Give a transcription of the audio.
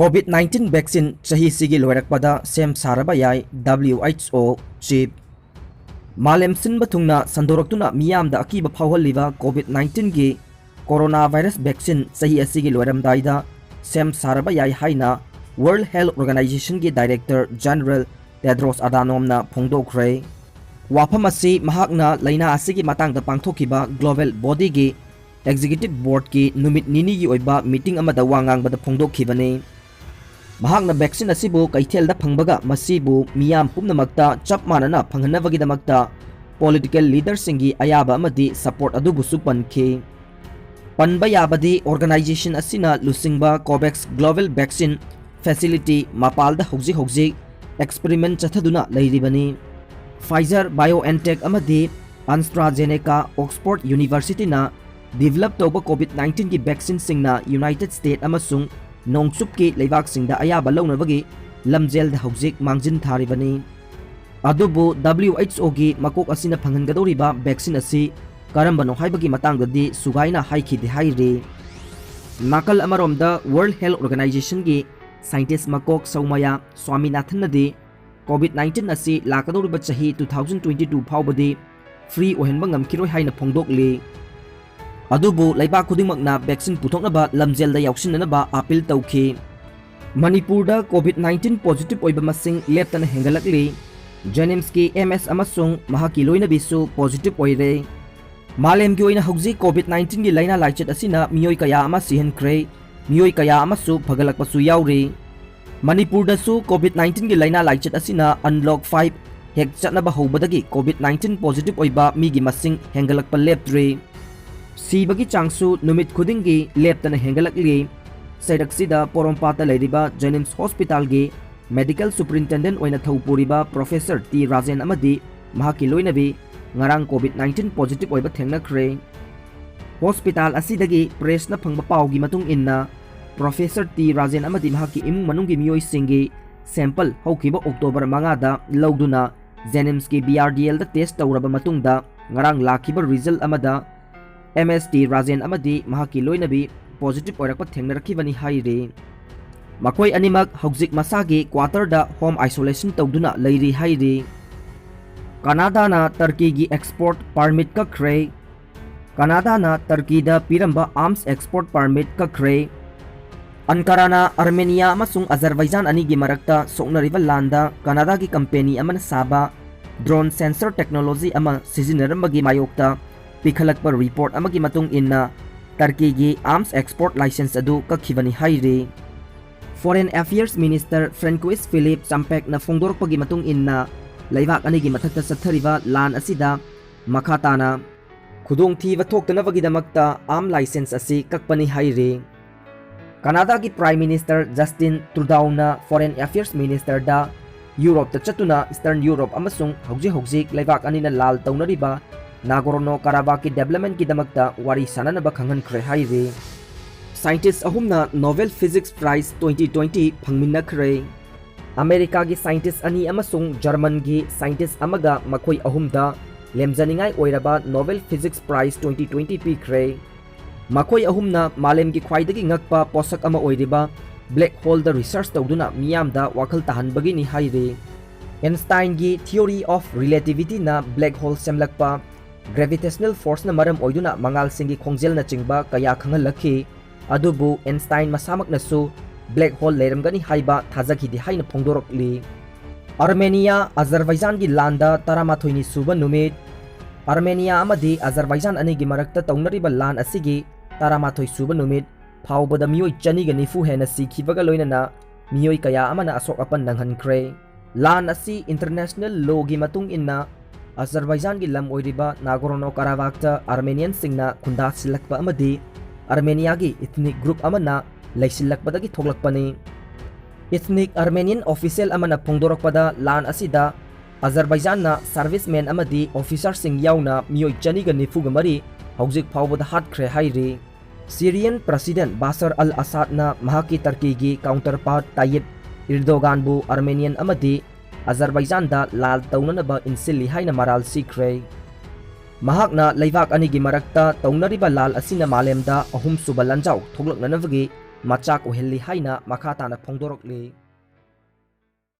COVID-19 vaccine chahi sigi loirakpada sem saraba yai WHO chief Malem sinba thungna sandoraktuna miyamda akiba phawhaliba COVID-19 gi coronavirus vaccine chahi asigi loiramdaida sem saraba yai haina World Health Organization gi Director General Tedros Adhanom na phongdokre wafam asi mahakna laina asigi matangda pangthokiba global body gi executive board ki numit nini gi oiba meeting amada wangangbada phongdokhibani mahakna vaccine asibu kaithelda phangbaga masibu miyam pumnamakta chap manana phanghanabagidamagta political leaders singi ayaba amadi support adubu supankhi panba yabadi organization asina lusingba COVAX global vaccine facility mapalda hojik experiment chathaduna leiribani Pfizer BioNTech amadi AstraZeneca Oxford University na develop toba COVID-19 ki vaccine singna United States amasung nongchup ki Leibak singda ayaba launabagi lamjel da hojik mangjin tharibani adubu WHO gi makok asina phanghangadoriba vaccine asi karambano haibagi matangdadi sugaina haikhidi haire nakal amaromda World Health Organization gi scientist makok Saumaya Swaminathan nadi COVID-19 asi lakadoriba chahi 2022 phawbadi free ohenba ngamkiroi haina phongdokli adubu Leibak khudingmakna vaccine puthoknaba lamjel da yauksinanaba appeal tawkhi Manipurda COVID-19 positive oiba masing leptana hengalakli Janemski MS amasung mahaki loinabisu positive oire malemgi oina hauji COVID-19 gi laina laichet asina miyoi kaya ama sihenkre miyoi kaya amasu phagalakpasu yauri Manipurda su COVID-19 gi laina laichet asina unlock 5 hek chatnaba hobadagi COVID-19 positive oiba migi masing hengalakpa leptre sibagi changsu numit khudingi leptana hengalakli saidaksida porompata leiriba Jennings Hospital gi medical superintendent oina thaupuriba Professor T Rajen amadi mahaki loinabi ngarang COVID-19 positive oiba thengnakre hospital asidagi press na phangba pawgi matung inna Professor T Rajen amadi mahaki imung manunggi miyoi singi sample haukiba October 5 da lawduna Jennings ki BRDL da test tawraba matungda ngarang lakiba result amada MST Rajen amadi mahaki loinabi positive oirakpa thengnarakibani haire makoi animak hauzik masagi quarter da home isolation tawduna leiri haire Canada na Turkey gi export permit ka khre Canada na Turkey da piramba arms export permit ka khre Ankara na Armenia amasung Azerbaijan anigi marakta Soknariba landa Canada gi company amana saba drone sensor technology ama sizinarambagi mayokta pikhalakpa report amagi matung inna Turkey gi arms export license adu kakhibani haire Foreign Affairs Minister Francois Philip Champek na phongdorpagi matung inna Leibak anigi mathakta sathariba lan asida makhatana khudong thiba thoktanabagidamagta arm license asi kakpani haire Canada ki Prime Minister Justin Trudeau na Foreign Affairs Minister da Europe ta chatuna Eastern Europe amasung hojik Leibak anina lal taunariba Nagorno-Karabakh ki development ki damakta wari sananaba khanghankre haire Scientists ahumna Nobel Physics Prize 2020 phangminnakre America gi scientist ani amasung German gi scientist amaga makhoi ahumda lemjaningai oiraba Nobel Physics Prize 2020 pikre makhoi ahumna malem gi khwaidagi ngakpa posak ama oiriba black hole da research tawduna miyamda wakhal tahanbagi ni haire Einstein gi theory of relativity na black hole semlakpa gravitational force na maram oiduna mangal singi khongjel na chingba kaya khangalakhi adubu Einstein masamak nasu black hole leiramgani haiba thajaki di haina phongdorokli Armenia Azerbaijan gi landa taramathoi ni suba numit Armenia amadi Azerbaijan anigi marakta taunariba lan asigi taramathoi suba numit phawbada miyoi chani ga nifu hena sikhibaga loinana miyoi kaya amana asok apan nanghankre lan asi international law gi matung inna Azerbaijan gi lam oiriba Nagorno-Karabakh ta Armenian singna khunda silakpa amadi Armenia gi ethnic group amana laisilakpadagi thoklakpani ethnic Armenian official amana phongdorokpada lan asida Azerbaijan na servicemen amadi officer sing yauna miyoi chani ga nifu ga mari hojik phawbada hatkre haire Syrian President Bashar al-Assad na mahaki Turkey gi counterpart Tayyip Erdogan bu Armenian amadi Azerbaijan da lal taunanaba insilli haina maral sikre mahakna Leibak anigi marakta taunariba lal asina malemda ahum suba Lanjao thoklaknanabagi machak ohelli haina makha tana phongdorokli.